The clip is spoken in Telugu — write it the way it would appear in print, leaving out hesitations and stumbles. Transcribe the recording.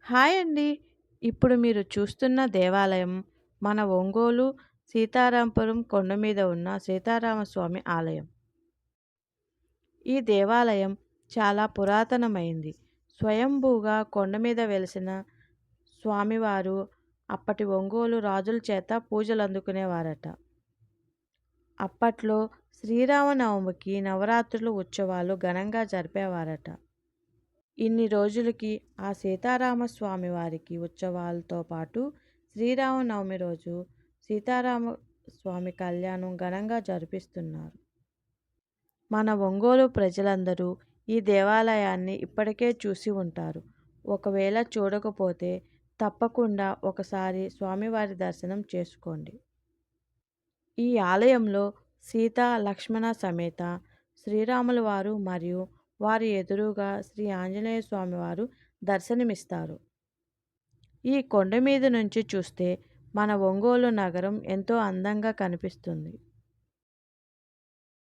హాయ్ అండి. ఇప్పుడు మీరు చూస్తున్న దేవాలయం మన ఒంగోలు సీతారాంపురం కొండ మీద ఉన్న సీతారామస్వామి ఆలయం. ఈ దేవాలయం చాలా పురాతనమైంది. స్వయంభూగా కొండ మీద వెలిసిన స్వామివారు అప్పటి ఒంగోలు రాజుల చేత పూజలందుకునేవారట. అప్పట్లో శ్రీరామనవమికి నవరాత్రులు ఉత్సవాలు ఘనంగా జరిపేవారట. ఇన్ని రోజులకి ఆ సీతారామస్వామి వారికి ఉత్సవాలతో పాటు శ్రీరామనవమి రోజు సీతారామస్వామి కళ్యాణం ఘనంగా జరిపిస్తున్నారు. మన ఒంగోలు ప్రజలందరూ ఈ దేవాలయాన్ని ఇప్పటికే చూసి ఉంటారు. ఒకవేళ చూడకపోతే తప్పకుండా ఒకసారి స్వామివారి దర్శనం చేసుకోండి. ఈ ఆలయంలో సీత లక్ష్మణ సమేత శ్రీరాముల వారు మరియు వారి ఎదురుగా శ్రీ ఆంజనేయ స్వామి వారు దర్శనమిస్తారు. ఈ కొండ మీద నుంచి చూస్తే మన ఒంగోలు నగరం ఎంతో అందంగా కనిపిస్తుంది.